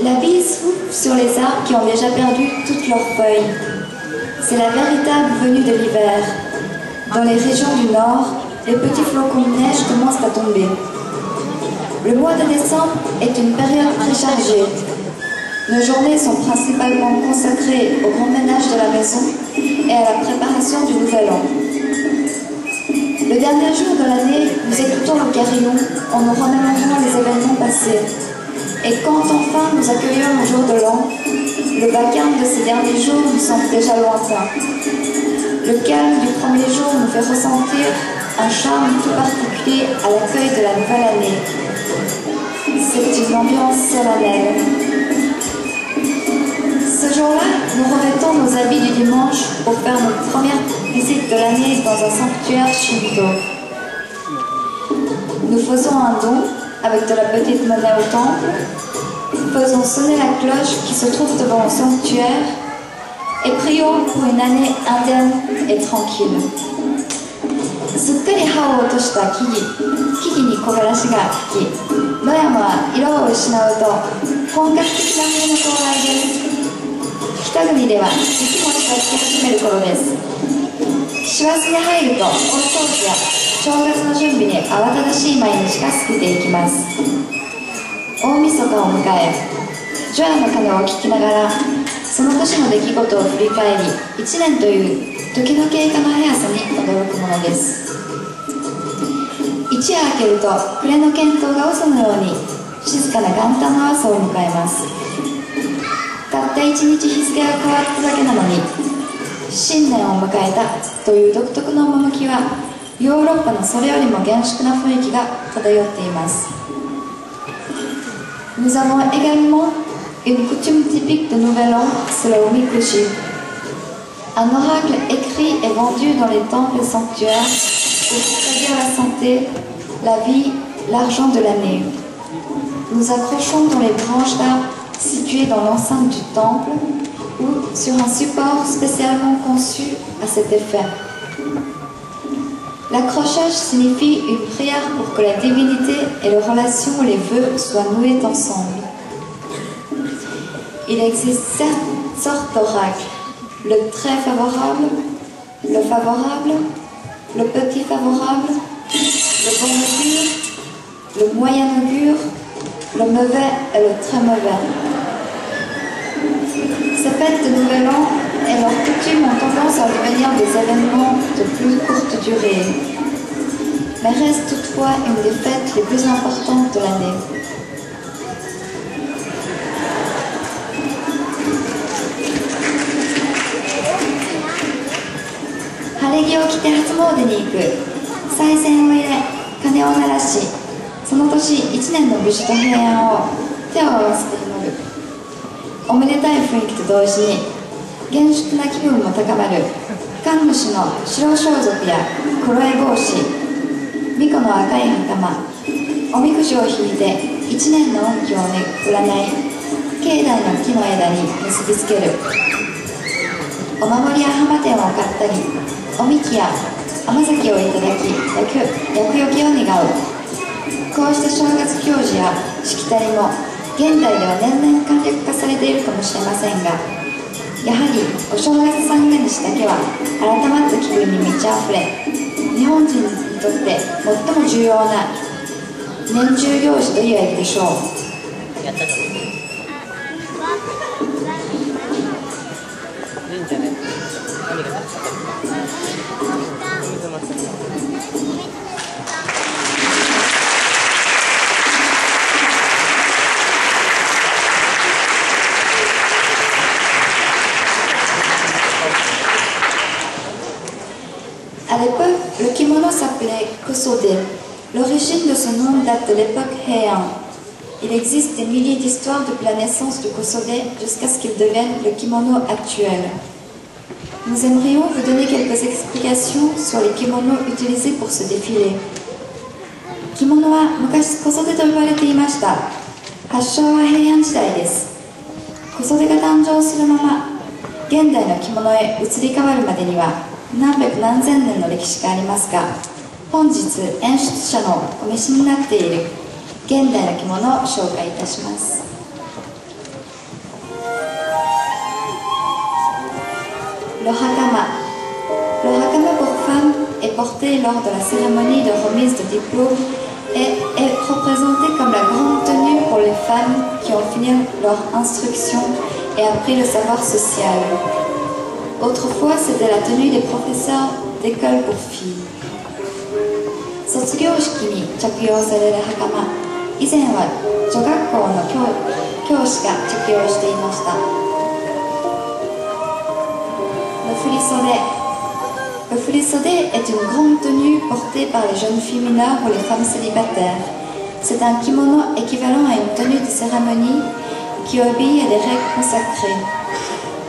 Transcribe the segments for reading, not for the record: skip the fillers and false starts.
La vie souffle sur les arbres qui ont déjà perdu toutes leurs feuilles. C'est la véritable venue de l'hiver. Dans les régions du nord, les petits flocons de neige commencent à tomber. Le mois de décembre est une période très chargée. Nos journées sont principalement consacrées au grand ménage de la maison et à la préparation du nouvel an. Le dernier jour de l'année, nous écoutons le carillon en nous remémorant les événements passés. Et quand enfin nous accueillons le jour de l'an, le vacarme de ces derniers jours nous semble déjà lointain. Le calme du premier jour nous fait ressentir un charme tout particulier à l'accueil de la nouvelle année. C'est une ambiance solennelle. Ce jour-là, nous revêtons nos habits du dimanche pour faire notre première visite de l'année dans un sanctuaire Shinto. Nous faisons un don avec de la petite monnaie au temple, faisons sonner la cloche qui se trouve devant le sanctuaire et prions pour une année indienne et tranquille. すっかり葉を落とした木々に木枯らしが吹き、野山は色を失うと本格的な冬の到来です。北国では雪も近づき始める頃です。師走に入ると大掃除や正月の準備に慌ただしい毎日が過ぎていきます。大晦日を迎え、除夜の鐘を聞きながらその年の出来事を振り返り、1年という時の経過の速さに驚くものです。一夜明けると暮れの見当が嘘のように静かな元旦の朝を迎えます。たった一日日付が変わっただけなのに新年を迎えたという独特の趣はヨーロッパのそれよりも厳粛な雰囲気が漂っています。Nous avons également une coutume typique de Nouvel An, c'est le omikushi. Un oracle écrit et vendu dans les temples et sanctuaires pour prédire la santé, la vie, l'argent de l'année. Nous accrochons dans les branches d'arbres situées dans l'enceinte du temple ou sur un support spécialement conçu à cet effet. L'accrochage signifie une prière pour que la divinité et les relations, les vœux soient noués ensemble. Il existe 7 sortes d'oracles: le très favorable, le favorable, le petit favorable, le bon augure, le moyen augure, le mauvais et le très mauvais. Ces fêtes de Nouvel An et leurs coutumes ont tendance à devenir des événements de plus courte durée, mais restent toutefois une des fêtes les plus importantes de l'année. Hareghiを着て初詣に行く、賽銭を入れ、鐘を鳴らし、その年1年の無事と平安を手を合わせて祈る。おめでたい雰囲気と同時に厳粛な気分も高まる神主の白装束や黒い帽子、巫女の赤い袴、おみくじを引いて1年の運気を占い、境内の木の枝に結びつける。お守りや浜店を買ったり、おみきや甘酒をいただき、厄除けを願う。こうした正月行事やしきたりも現代では年々簡略化されているかもしれませんが、やはりお正月三が日だけは改まった気分に満ち溢れ、日本人にとって最も重要な年中行事と言えるでしょう。À l'époque, le kimono s'appelait Kosode. L'origine de ce nom date de l'époque Heian. Il existe des milliers d'histoires depuis la naissance du Kosode jusqu'à ce qu'il devienne le kimono actuel. Nous aimerions vous donner quelques explications sur les kimonos utilisés pour ce défilé. Kimono は昔小袖と呼ばれていました。発祥は平安時代です。小袖が誕生するまま現代の着物へ移り変わるまでには何百何千年の歴史がありますが、本日演出者のお召しになっている現代の着物を紹介いたします。Le hakama. Le hakama pour femmes est porté lors de la cérémonie de remise de diplôme et est représenté comme la grande tenue pour les femmes qui ont fini leur instruction et appris le savoir social. Autrefois, c'était la tenue des professeurs d'école pour filles. 卒業式に着用される袴、以前は女学校の教師が着用していました。Le frisodé est une grande tenue portée par les jeunes filles mineures ou les femmes célibataires. C'est un kimono équivalent à une tenue de cérémonie qui obéit à des règles consacrées.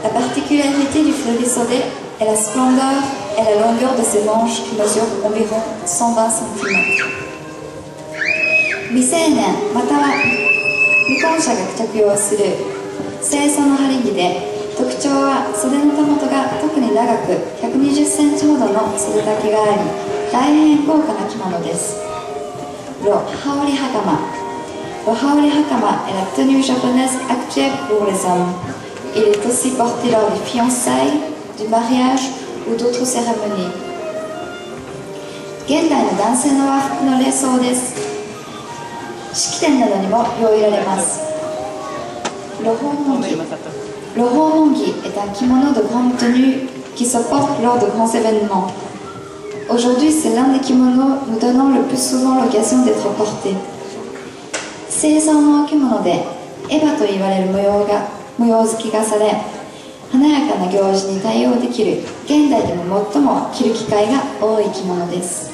La particularité du frisodé est la splendeur et la longueur de ses manches qui mesurent environ 120 cm. 未成年または未婚者が着用する清楚の晴れ着で、特徴は袖のたもとが特に長く120センチほどの袖丈があり、大変豪華な着物です。Le haori hakama. Le haori hakama est la tenue japonaise actuelle pour les hommes. Il est aussi porté lors des fiançailles, du mariage ou d'autres cérémonies. 現代の男性の和服の礼装です。式典などにも用いられます。Le homongi est un kimono de grande tenue qui se porte lors de grands événements. Aujourd'hui, c'est l'un des kimonos nous donnant le plus souvent l'occasion d'être porté. 正装の着物でエヴァと言われる模様付きがされ、華やかな行事に対応できる現代でも最も着る機会が多い着物です。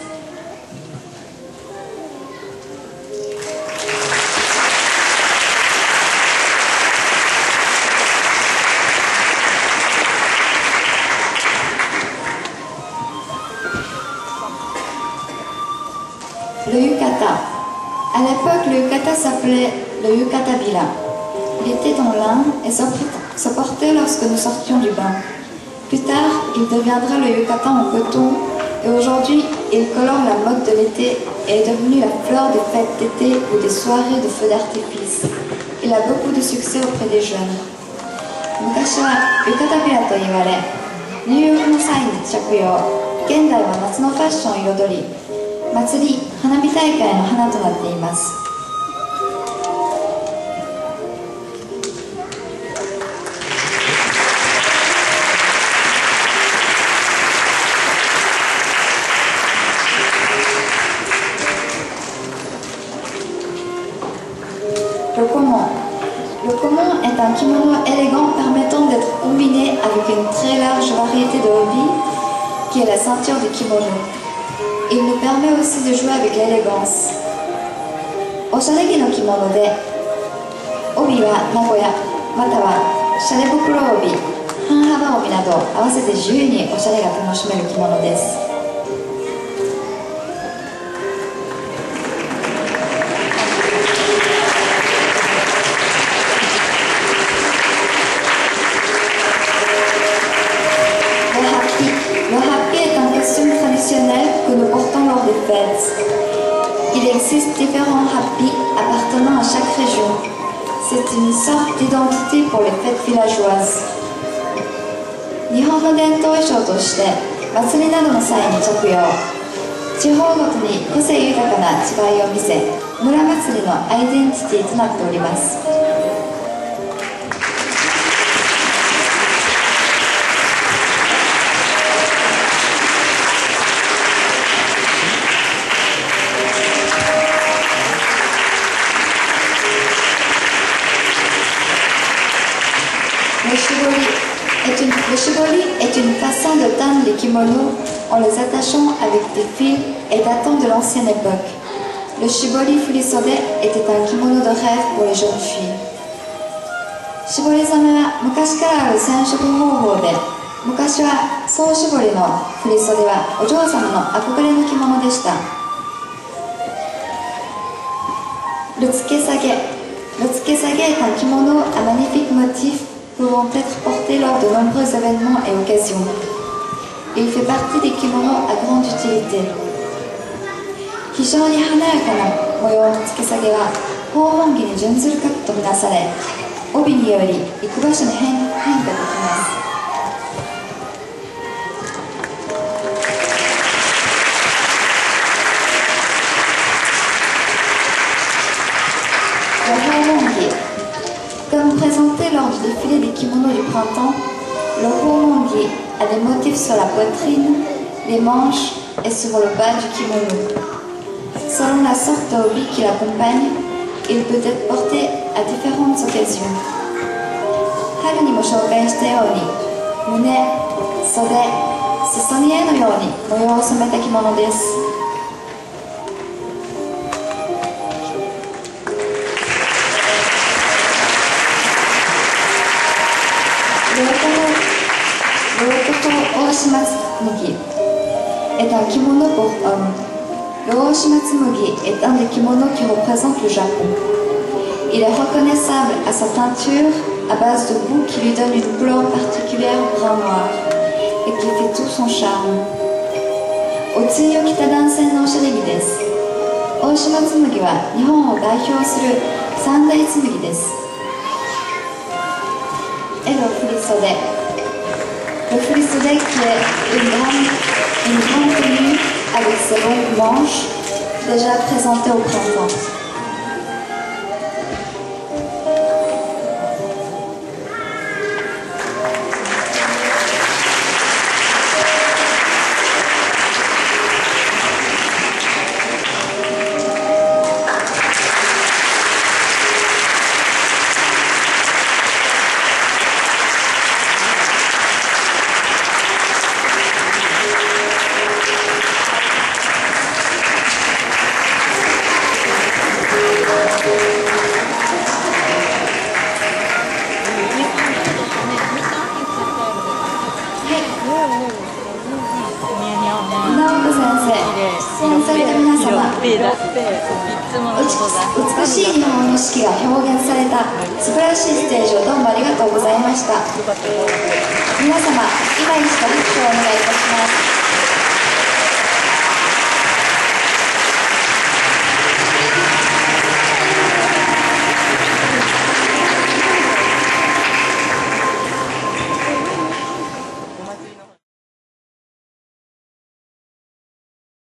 Le yukata. À l'époque, le yukata s'appelait le yukatabira. Il était en lin et se portait lorsque nous sortions du bain. Plus tard, il deviendra le yukata en coton et aujourd'hui, il colore la mode de l'été et est devenu la fleur des fêtes d'été ou des soirées de feux d'artifice. Il a beaucoup de succès auprès des jeunes. 昔はyukatabiraと言われ、入浴の際に着用、現代は夏のファッションを彩り、祭り、花火大会の花となっています。Le komo. Le komo est un kimono élégant permettant d'être combiné avec une très large variété de hobbies qui est la ceinture du kimono. Il nous permet aussi de jouer avec l'élégance. おしゃれ着の着物で、帯は名古屋、またはシャレ袋帯、半幅帯など合わせて自由におしゃれが楽しめる着物です。Que nous portons lors des fêtes. Il existe différents happis appartenant à chaque région. C'est une sorte d'identité pour les fêtes villageoises. 日本の伝統衣装として祭りなどの際に着用。地方ごとに個性豊かな違いを見せ、村祭りのアイデンティティとなっております。Le shibori est une façon de teindre les kimonos en les attachant avec des fils et datant de l'ancienne époque. Le shibori furisode était un kimono de rêve pour les jeunes filles. Shibori zameは昔からある染色方法で、昔は総絞りの振り袖はお嬢様の憧れの着物でした。Le tsukesage est un kimono à magnifiques motifs pouvant être portés lors de nombreux événements et occasions. Il fait partie des kimonos à grande utilité. 非常に華やかな模様の付け下げは訪問着に準ずるかとみなされ、帯により行く場所に変化できます。kimono du printemps, le Homongi a des motifs sur la poitrine, les manches et sur le bas du kimono. Selon la sorte de hobby qui l'accompagne, il peut être porté à différentes occasions. 春にも紹介したように、胸、袖、裾に絵のように模様を染めた着物です。Le Oshima-tsugi est un kimono pour hommes. Le Oshima-tsugi est un des kimonos qui représente le Japon. Il est reconnaissable à sa teinture à base de boue qui lui donne une couleur particulière brun-noir et qui fait tout son charme. Otsuiを着た男性のおしゃれ着です。大島紬は日本を代表する三大紬です。Et le flissode. Le flissode qui est une grande tenue avec ses longues manches déjà présentée au printemps.美しい日本の四季が表現された素晴らしいステージをどうもありがとうございました。皆様、今一度拍手をお願いいたします。